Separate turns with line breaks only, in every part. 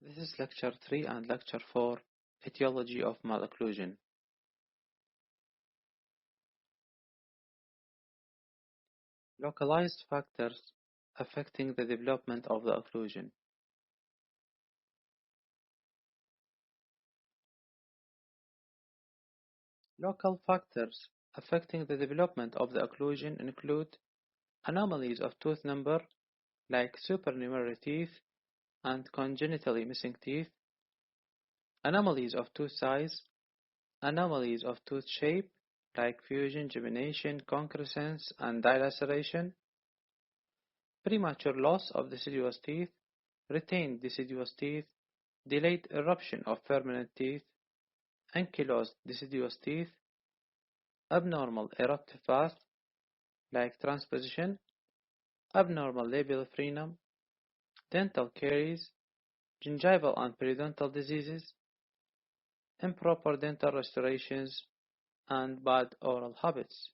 This is Lecture 3 and Lecture 4, Etiology of Malocclusion. Localized factors affecting the development of the occlusion. Local factors affecting the development of the occlusion include anomalies of tooth number, like supernumerary teeth and congenitally missing teeth, anomalies of tooth size, anomalies of tooth shape, like fusion, gemination, concrescence, and dilaceration, premature loss of deciduous teeth, retained deciduous teeth, delayed eruption of permanent teeth, ankylosed deciduous teeth, abnormal eruptive path, like transposition, abnormal labial frenum, dental caries, gingival and periodontal diseases, improper dental restorations, and bad oral habits.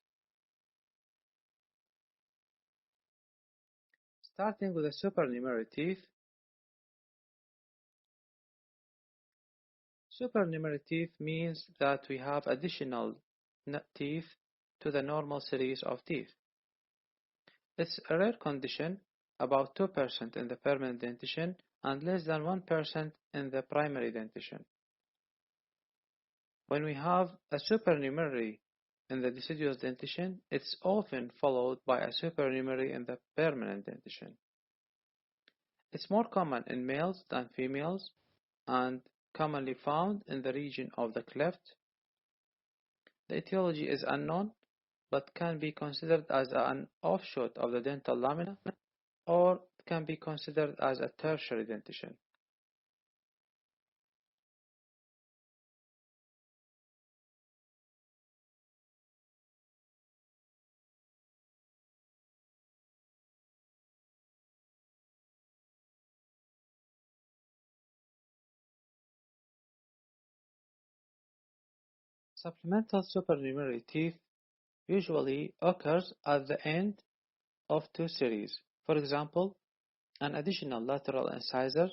Starting with the supernumerary teeth. Supernumerary teeth means that we have additional teeth to the normal series of teeth. It's a rare condition, about 2% in the permanent dentition and less than 1% in the primary dentition. When we have a supernumerary in the deciduous dentition, it's often followed by a supernumerary in the permanent dentition. It's more common in males than females and commonly found in the region of the cleft. The etiology is unknown, but can be considered as an offshoot of the dental lamina, or can be considered as a tertiary dentition. Supplemental supernumerary teeth usually occurs at the end of two series. For example, an additional lateral incisor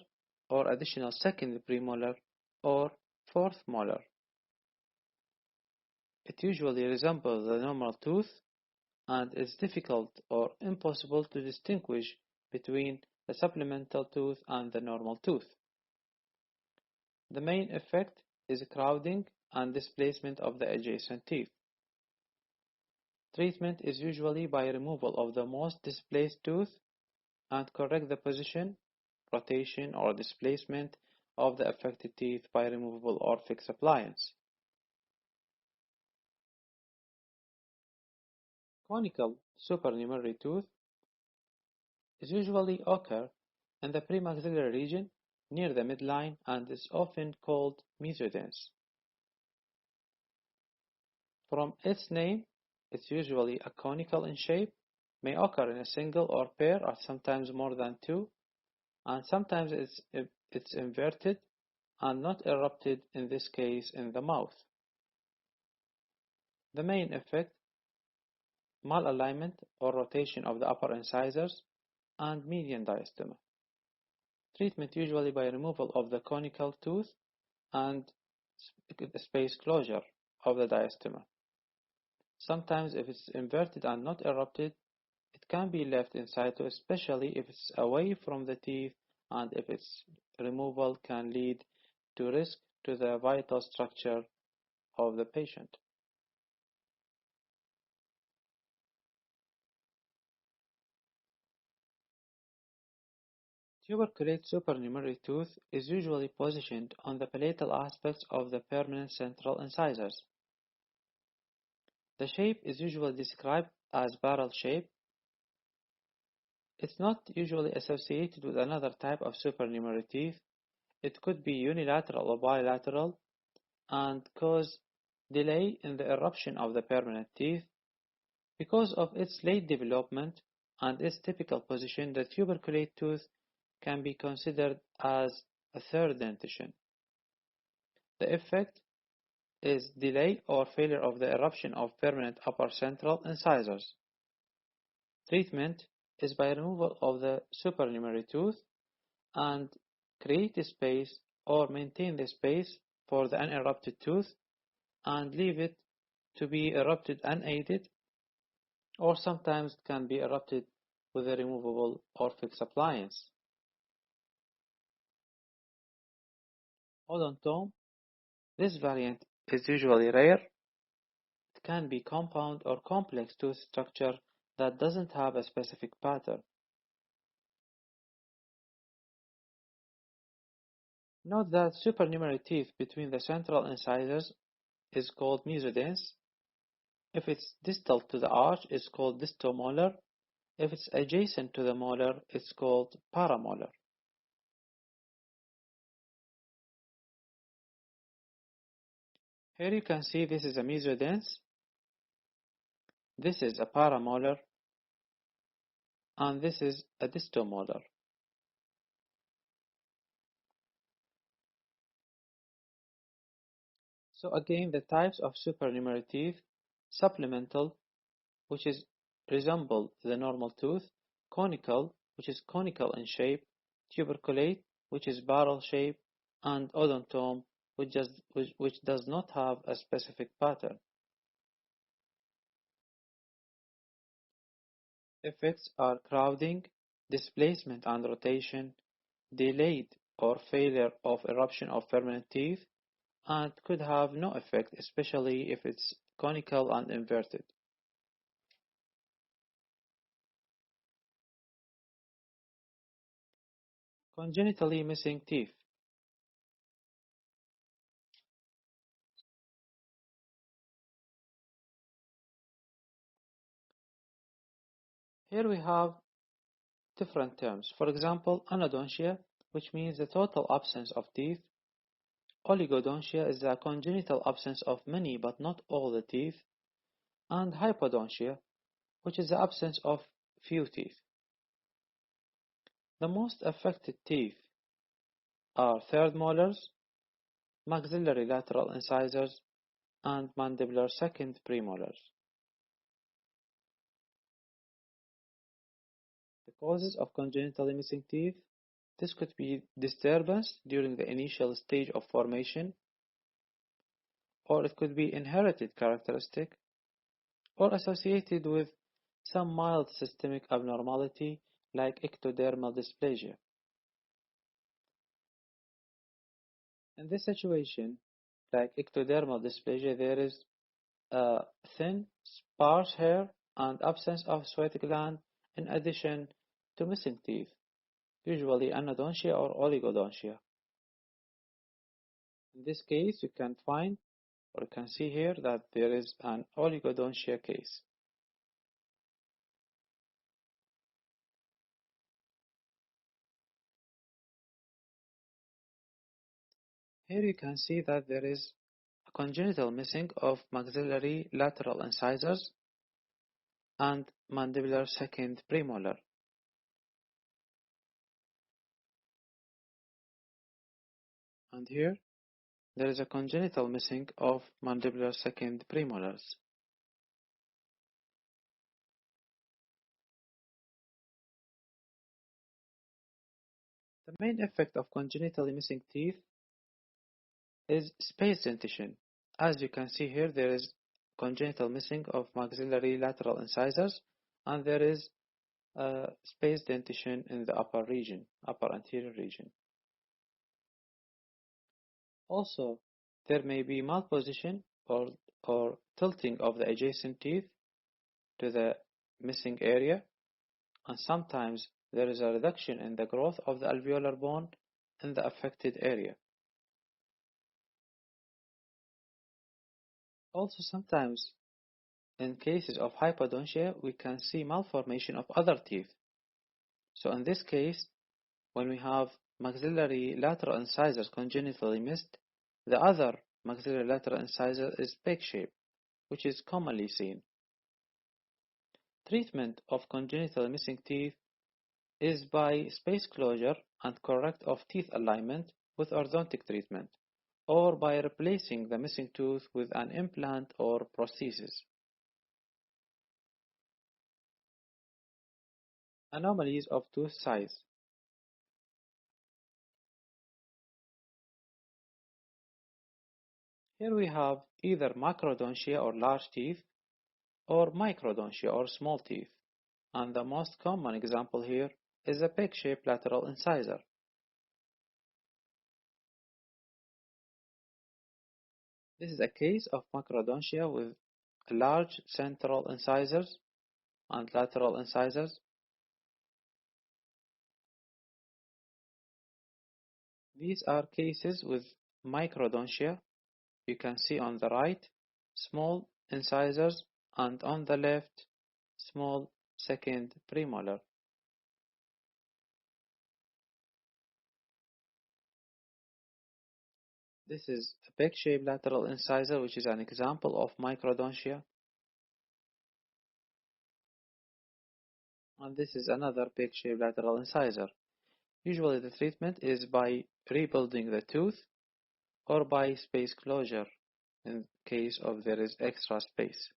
or additional second premolar or fourth molar. It usually resembles the normal tooth and is difficult or impossible to distinguish between the supplemental tooth and the normal tooth. The main effect is crowding and displacement of the adjacent teeth. Treatment is usually by removal of the most displaced tooth and correct the position, rotation, or displacement of the affected teeth by removable or fixed appliance. Conical supernumerary tooth is usually occur in the premaxillary region near the midline and is often called mesodense. From its name, it's usually a conical in shape, may occur in a single or pair or sometimes more than two, and sometimes it's inverted and not erupted, in this case in the mouth. The main effect: malalignment or rotation of the upper incisors and median diastema. Treatment usually by removal of the conical tooth and space closure of the diastema. Sometimes if it's inverted and not erupted, it can be left in situ, especially if it's away from the teeth and if its removal can lead to risk to the vital structure of the patient. Tuberculate supernumerary tooth is usually positioned on the palatal aspects of the permanent central incisors. The shape is usually described as barrel shape. It's not usually associated with another type of supernumerary teeth. It could be unilateral or bilateral and cause delay in the eruption of the permanent teeth. Because of its late development and its typical position, the tuberculate tooth can be considered as a third dentition. The effect is delay or failure of the eruption of permanent upper central incisors. Treatment is by removal of the supernumerary tooth and create a space or maintain the space for the unerupted tooth and leave it to be erupted unaided, or sometimes it can be erupted with a removable or fixed appliance. Odontome. This variant is usually rare. It can be compound or complex tooth structure that doesn't have a specific pattern. Note that supernumerary teeth between the central incisors is called mesodense. If it's distal to the arch, it's called distomolar. If it's adjacent to the molar, it's called paramolar. Here you can see this is a mesodense, this is a paramolar, and this is a distomolar. So again, the types of supernumerary teeth: supplemental, which is resemble the normal tooth; conical, which is conical in shape; tuberculate, which is barrel shape; and odontome, which does not have a specific pattern. Effects are crowding, displacement and rotation, delayed or failure of eruption of permanent teeth, and could have no effect, especially if it's conical and inverted. Congenitally missing teeth. Here we have different terms. For example, anodontia, which means the total absence of teeth. Oligodontia is the congenital absence of many but not all the teeth. And hypodontia, which is the absence of few teeth. The most affected teeth are third molars, maxillary lateral incisors, and mandibular second premolars. The causes of congenitally missing teeth: this could be disturbance during the initial stage of formation, or it could be inherited characteristic, or associated with some mild systemic abnormality like ectodermal dysplasia. In this situation, like ectodermal dysplasia, there is thin, sparse hair and absence of sweat gland in addition to missing teeth, usually anodontia or oligodontia. In this case, you can find or you can see here that there is an oligodontia case. Here you can see that there is a congenital missing of maxillary lateral incisors and mandibular second premolar. And here there is a congenital missing of mandibular second premolars. The main effect of congenitally missing teeth is space dentition. As you can see here, there is congenital missing of maxillary lateral incisors, and there is space dentition in the upper anterior region. Also, there may be malposition or tilting of the adjacent teeth to the missing area, and sometimes there is a reduction in the growth of the alveolar bone in the affected area. Also, sometimes in cases of hypodontia, we can see malformation of other teeth. So in this case, when we have maxillary lateral incisors congenitally missed, the other maxillary lateral incisor is peg-shaped, which is commonly seen. Treatment of congenitally missing teeth is by space closure and correct of teeth alignment with orthodontic treatment, or by replacing the missing tooth with an implant or prosthesis. Anomalies of tooth size. Here we have either macrodontia or large teeth, or microdontia or small teeth, and the most common example here is a peg-shaped lateral incisor. This is a case of macrodontia with large central incisors and lateral incisors. These are cases with microdontia. You can see on the right small incisors and on the left small second premolar. This is a peg-shaped lateral incisor, which is an example of microdontia. And this is another peg-shaped lateral incisor. Usually the treatment is by rebuilding the tooth or by space closure in case of there is extra space.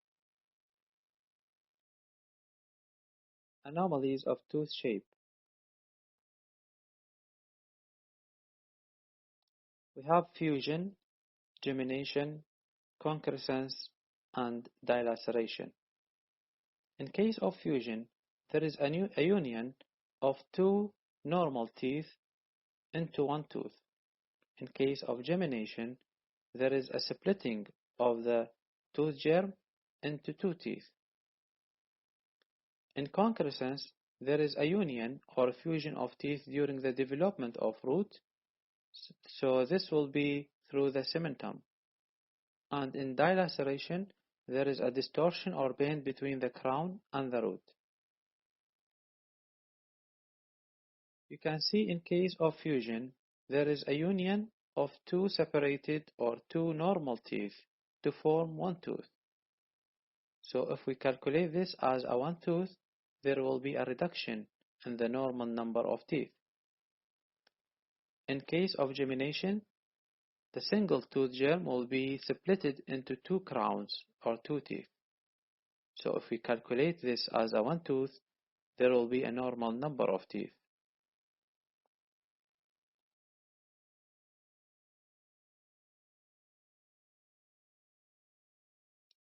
Anomalies of tooth shape. We have fusion, gemination, concrescence, and dilaceration. In case of fusion, there is a union of two normal teeth into one tooth. In case of gemination, there is a splitting of the tooth germ into two teeth. In concrescence, there is a union or fusion of teeth during the development of root, so this will be through the cementum. And in dilaceration, there is a distortion or bend between the crown and the root. You can see in case of fusion, there is a union of two separated or two normal teeth to form one tooth. So if we calculate this as a one tooth, there will be a reduction in the normal number of teeth. In case of gemination, the single tooth germ will be splitted into two crowns or two teeth. So if we calculate this as a one tooth, there will be a normal number of teeth.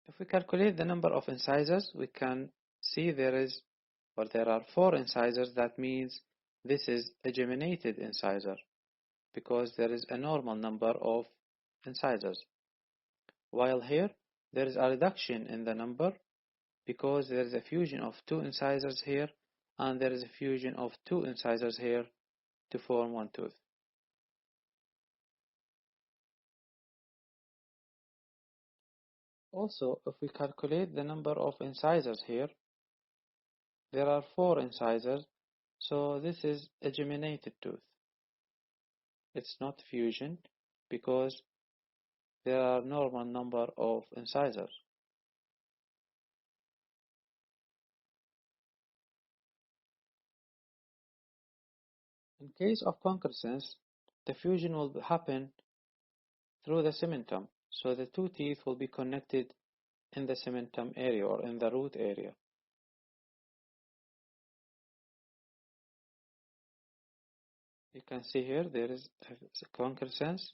If we calculate the number of incisors, we can see there are 4 incisors. That means this is a geminated incisor because there is a normal number of incisors. While here, there is a reduction in the number because there is a fusion of 2 incisors here and there is a fusion of 2 incisors here to form one tooth. Also, if we calculate the number of incisors here, there are 4 incisors, so this is a geminated tooth. It's not fusion because there are normal number of incisors. In case of concrescence, the fusion will happen through the cementum, so the two teeth will be connected in the cementum area or in the root area. You can see here there is a concrescence.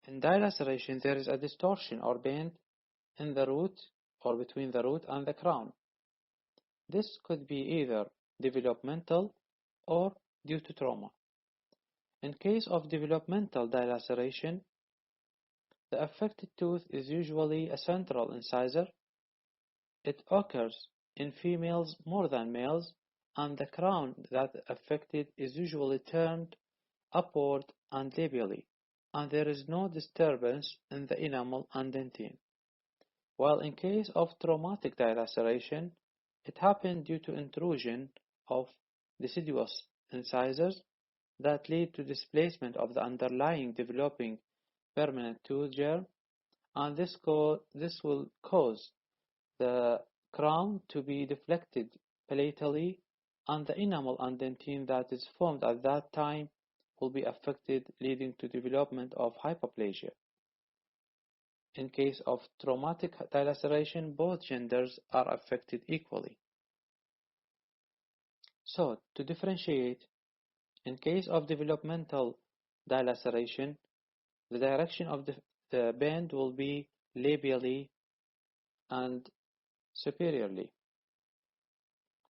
In dilaceration, there is a distortion or bend in the root or between the root and the crown. This could be either developmental or due to trauma. In case of developmental dilaceration, the affected tooth is usually a central incisor. It occurs in females more than males, and the crown that affected is usually turned upward and labially, and there is no disturbance in the enamel and dentine. While in case of traumatic dilaceration, it happened due to intrusion of deciduous incisors that lead to displacement of the underlying developing permanent tooth germ, and this will cause the crown to be deflected palatally, and the enamel and dentine that is formed at that time will be affected, leading to development of hypoplasia. In case of traumatic dilaceration, both genders are affected equally. So, to differentiate, in case of developmental dilaceration, the direction of the bend will be labially and superiorly,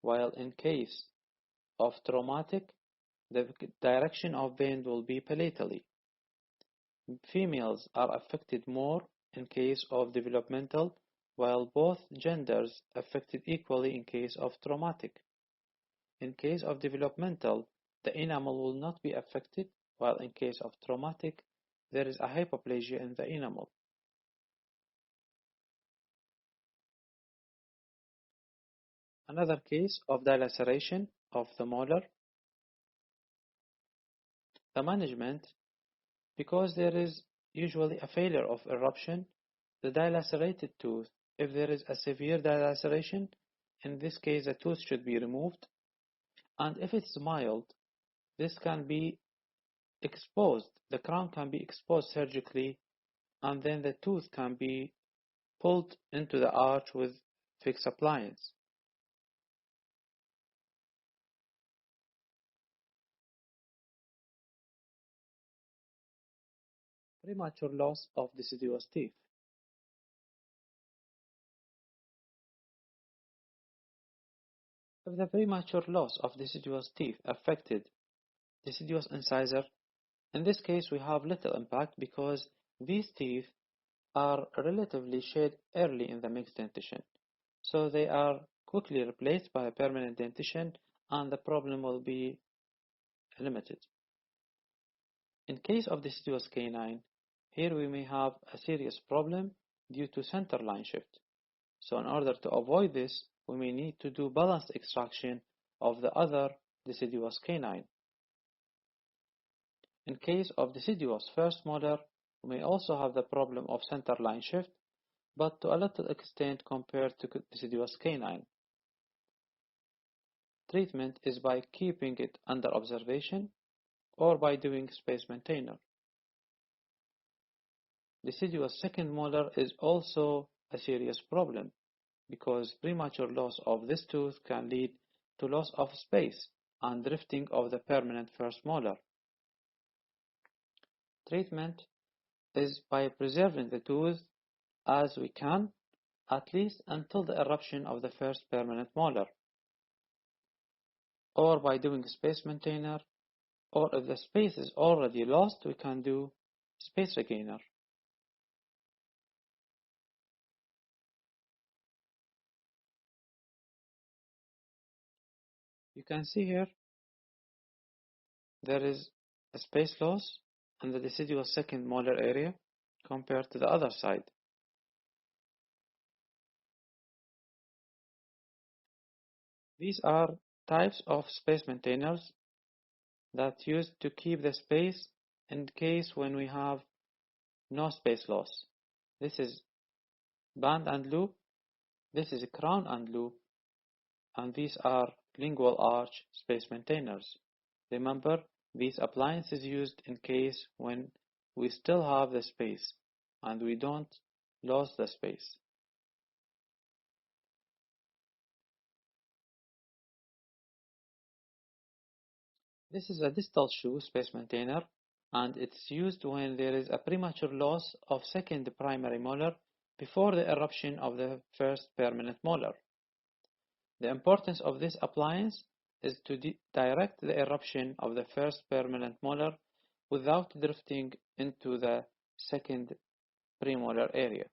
while in case of traumatic, the direction of bend will be palatally. Females are affected more in case of developmental, while both genders affected equally in case of traumatic. In case of developmental, the enamel will not be affected, while in case of traumatic, there is a hypoplasia in the enamel. Another case of dilaceration of the molar. The management, because there is usually a failure of eruption, the dilacerated tooth, if there is a severe dilaceration, in this case the tooth should be removed, and if it's mild, this can be exposed, the crown can be exposed surgically, and then the tooth can be pulled into the arch with fixed appliance. Premature loss of deciduous teeth. If the premature loss of deciduous teeth affected deciduous incisor, in this case we have little impact because these teeth are relatively shed early in the mixed dentition, so they are quickly replaced by a permanent dentition and the problem will be limited. In case of deciduous canine, here we may have a serious problem due to center line shift. So in order to avoid this, we may need to do balanced extraction of the other deciduous canine. In case of deciduous first molar, we may also have the problem of center line shift, but to a little extent compared to deciduous canine. Treatment is by keeping it under observation or by doing space maintainer. Deciduous second molar is also a serious problem because premature loss of this tooth can lead to loss of space and drifting of the permanent first molar. Treatment is by preserving the tooth as we can, at least until the eruption of the first permanent molar, or by doing space maintainer, or if the space is already lost, we can do space regainer. You can see here there is a space loss in the deciduous second molar area compared to the other side. These are types of space maintainers that used to keep the space in case when we have no space loss. This is band and loop, this is crown and loop, and these are lingual arch space maintainers. Remember, these appliances used in case when we still have the space and we don't lose the space. This is a distal shoe space maintainer, and it's used when there is a premature loss of second primary molar before the eruption of the first permanent molar. The importance of this appliance is to direct the eruption of the first permanent molar without drifting into the second premolar area.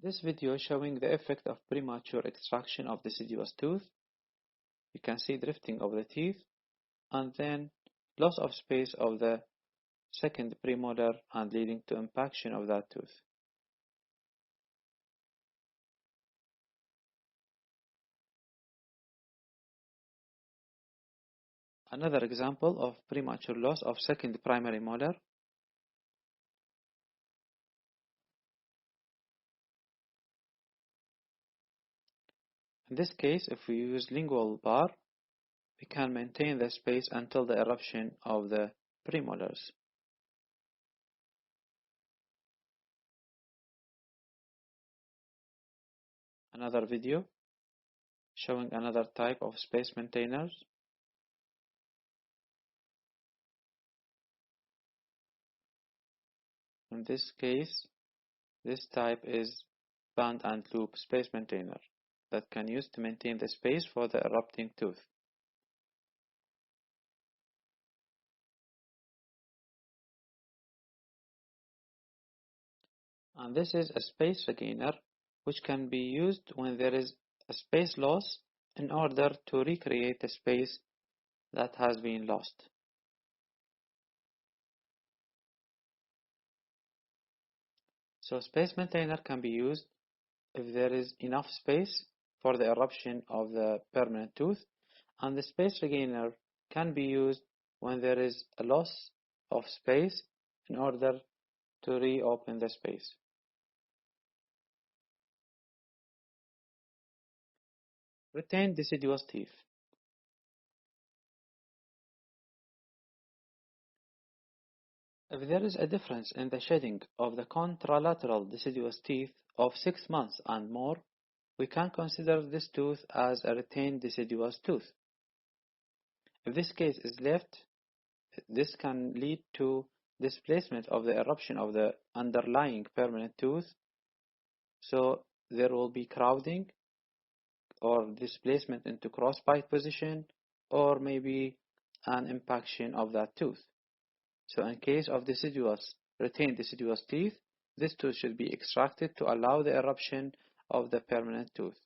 This video is showing the effect of premature extraction of deciduous tooth. You can see drifting of the teeth and then loss of space of the second premolar and leading to impaction of that tooth. Another example of premature loss of second primary molar. In this case, if we use lingual bar, we can maintain the space until the eruption of the premolars. Another video. showing another type of space maintainers. In this case, this type is band and loop space maintainer that can use to maintain the space for the erupting tooth. And this is a space regainer which can be used when there is a space loss in order to recreate the space that has been lost. So space maintainer can be used if there is enough space for the eruption of the permanent tooth, and the space regainer can be used when there is a loss of space in order to reopen the space. Retained deciduous teeth. If there is a difference in the shedding of the contralateral deciduous teeth of 6 months and more, we can consider this tooth as a retained deciduous tooth. If this case is left, this can lead to displacement of the eruption of the underlying permanent tooth, so there will be crowding or displacement into crossbite position, or maybe an impaction of that tooth. So in case of retained deciduous teeth, this tooth should be extracted to allow the eruption of the permanent tooth.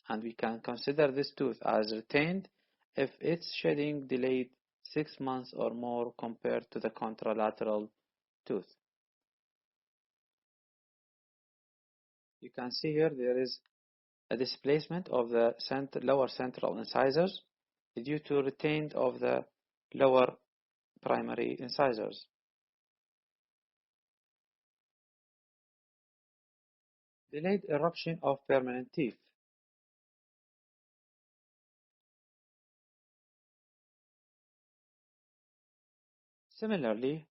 And we can consider this tooth as retained if its shedding delayed 6 months or more compared to the contralateral tooth. You can see here there is a displacement of the lower central incisors due to retained of the lower primary incisors. Delayed eruption of permanent teeth. Similarly,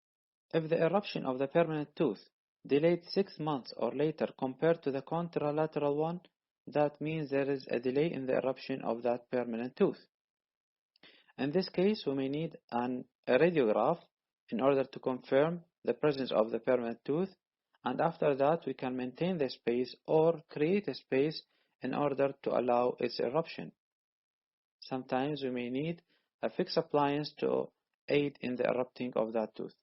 if the eruption of the permanent tooth delayed 6 months or later compared to the contralateral one, that means there is a delay in the eruption of that permanent tooth. In this case, we may need a radiograph in order to confirm the presence of the permanent tooth, and after that we can maintain the space or create a space in order to allow its eruption. Sometimes we may need a fixed appliance to aid in the erupting of that tooth.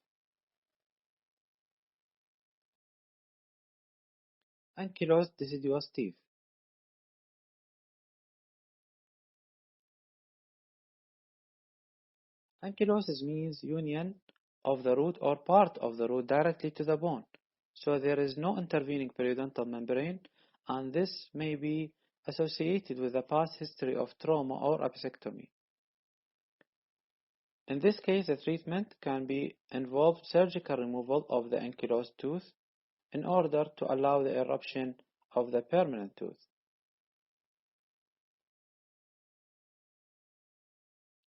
Ankylosed deciduous teeth. Ankylosis means union of the root or part of the root directly to the bone, so there is no intervening periodontal membrane, and this may be associated with a past history of trauma or apicectomy. In this case, the treatment can be involved surgical removal of the ankylosed tooth in order to allow the eruption of the permanent tooth.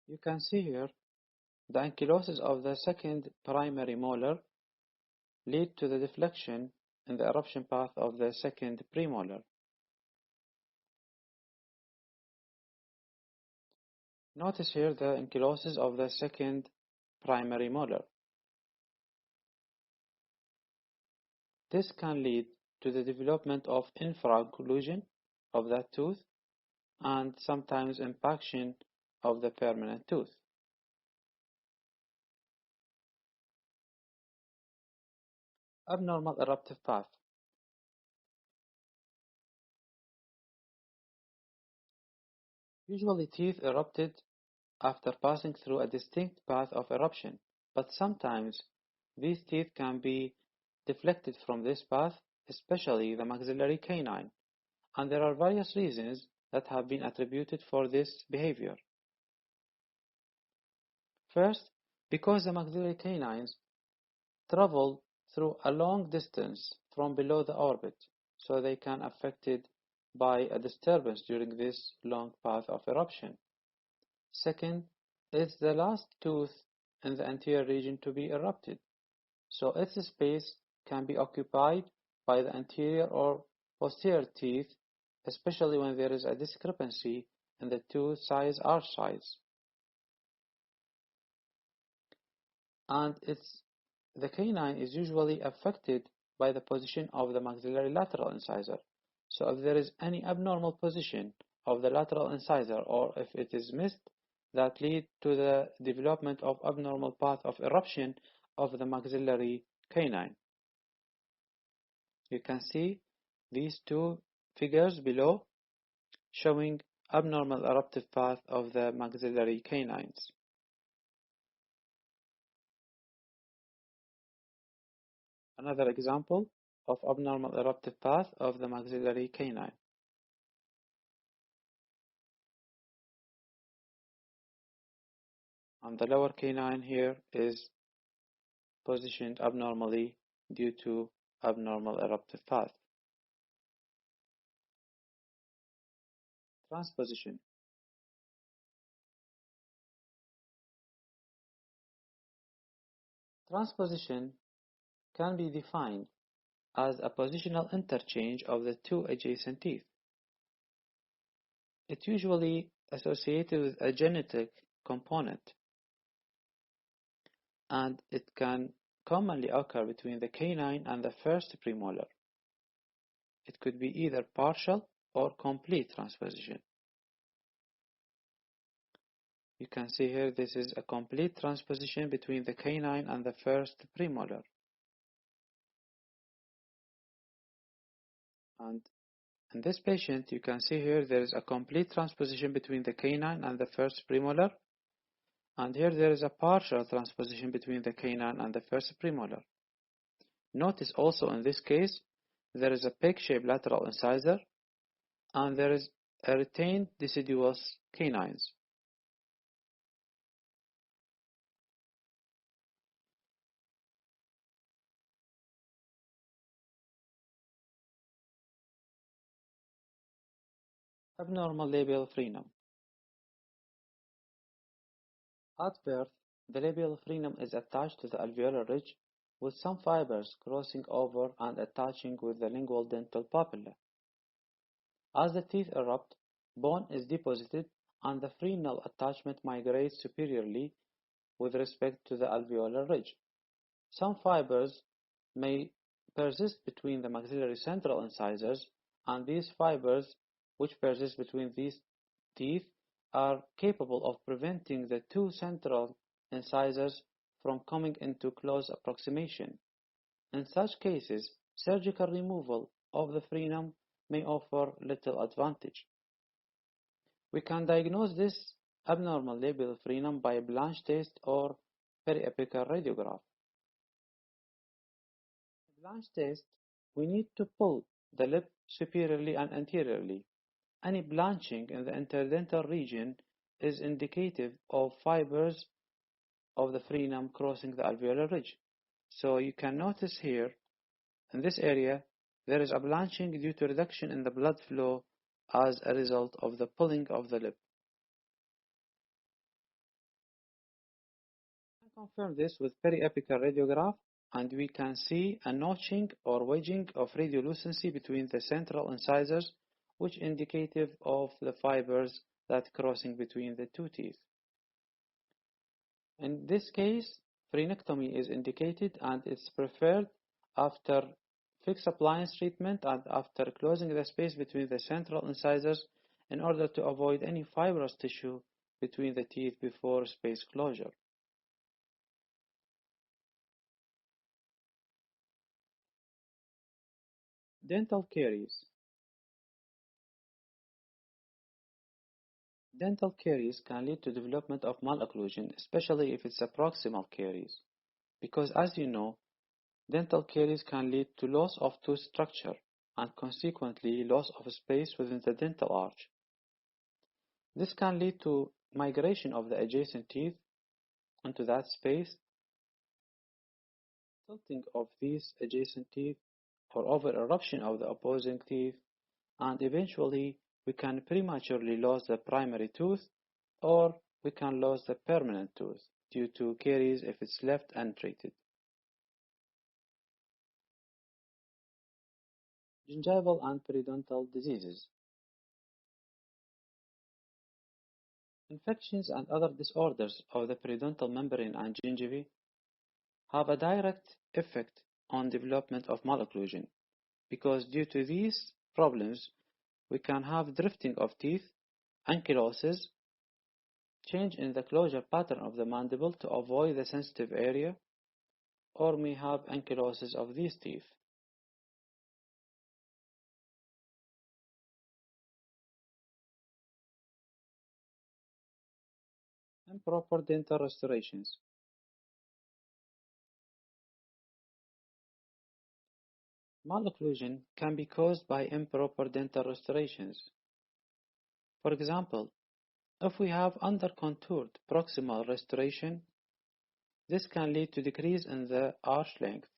You can see here the ankylosis of the second primary molar lead to the deflection in the eruption path of the second premolar. Notice here the ankylosis of the second primary molar. This can lead to the development of infraocclusion of that tooth and sometimes impaction of the permanent tooth. Abnormal eruptive path. Usually teeth erupted after passing through a distinct path of eruption, but sometimes these teeth can be deflected from this path, especially the maxillary canine, and there are various reasons that have been attributed for this behavior. First, because the maxillary canines travel through a long distance from below the orbit, so they can be affected by a disturbance during this long path of eruption. Second, it's the last tooth in the anterior region to be erupted, so its space can be occupied by the anterior or posterior teeth, especially when there is a discrepancy in the tooth size arch size. And the canine is usually affected by the position of the maxillary lateral incisor. So if there is any abnormal position of the lateral incisor, or if it is missed, that lead to the development of abnormal path of eruption of the maxillary canine. You can see these two figures below showing abnormal eruptive path of the maxillary canines. Another example of abnormal eruptive path of the maxillary canine. And the lower canine here is positioned abnormally due to abnormal eruptive path. Transposition. Transposition can be defined as a positional interchange of the two adjacent teeth. It's usually associated with a genetic component, and it can commonly occur between the canine and the first premolar. It could be either partial or complete transposition. You can see here this is a complete transposition between the canine and the first premolar. And in this patient, you can see here there is a complete transposition between the canine and the first premolar. And here there is a partial transposition between the canine and the first premolar. Notice also in this case, there is a peg-shaped lateral incisor, and there is a retained deciduous canines. Abnormal labial frenum. At birth, the labial frenum is attached to the alveolar ridge with some fibers crossing over and attaching with the lingual dental papilla. As the teeth erupt, bone is deposited and the frenal attachment migrates superiorly with respect to the alveolar ridge. Some fibers may persist between the maxillary central incisors, and these fibers, which persist between these teeth, are capable of preventing the two central incisors from coming into close approximation. In such cases, surgical removal of the frenum may offer little advantage. We can diagnose this abnormal labial frenum by a Blanche test or periapical radiograph. In the Blanche test, we need to pull the lip superiorly and anteriorly. Any blanching in the interdental region is indicative of fibers of the frenum crossing the alveolar ridge. So you can notice here, in this area, there is a blanching due to reduction in the blood flow as a result of the pulling of the lip. We can confirm this with periapical radiograph, and we can see a notching or wedging of radiolucency between the central incisors, which indicative of the fibers that crossing between the two teeth. In this case, frenectomy is indicated and it's preferred after fixed appliance treatment and after closing the space between the central incisors in order to avoid any fibrous tissue between the teeth before space closure. Dental caries. Dental caries can lead to development of malocclusion, especially if it's a proximal caries, because as you know, dental caries can lead to loss of tooth structure and consequently loss of space within the dental arch. This can lead to migration of the adjacent teeth into that space, tilting of these adjacent teeth, or over-eruption of the opposing teeth, and eventually we can prematurely lose the primary tooth, or we can lose the permanent tooth due to caries if it's left untreated. Gingival and periodontal diseases. Infections and other disorders of the periodontal membrane and gingiva have a direct effect on development of malocclusion, because due to these problems we can have drifting of teeth, ankylosis, change in the closure pattern of the mandible to avoid the sensitive area, or may have ankylosis of these teeth. Improper dental restorations. Malocclusion can be caused by improper dental restorations. For example, if we have under-contoured proximal restoration, this can lead to decrease in the arch length,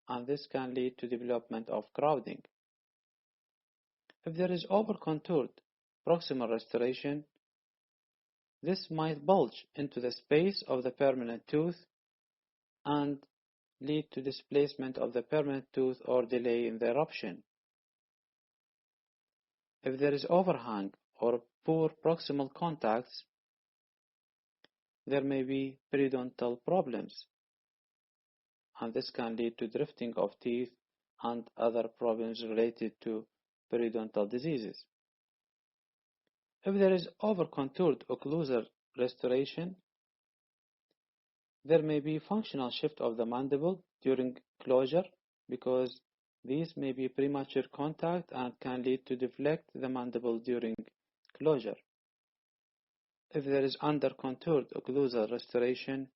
and this can lead to development of crowding. If there is over-contoured proximal restoration, this might bulge into the space of the permanent tooth and lead to displacement of the permanent tooth or delay in the eruption. If there is overhang or poor proximal contacts, there may be periodontal problems, and this can lead to drifting of teeth and other problems related to periodontal diseases. If there is over-contoured occlusal restoration, there may be functional shift of the mandible during closure, because these may be premature contact and can lead to deflect the mandible during closure. If there is under-contoured occlusal restoration,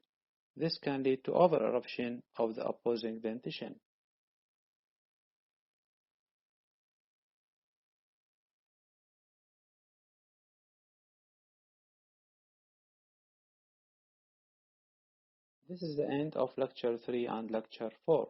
this can lead to over-eruption of the opposing dentition. This is the end of Lecture 3 and Lecture 4.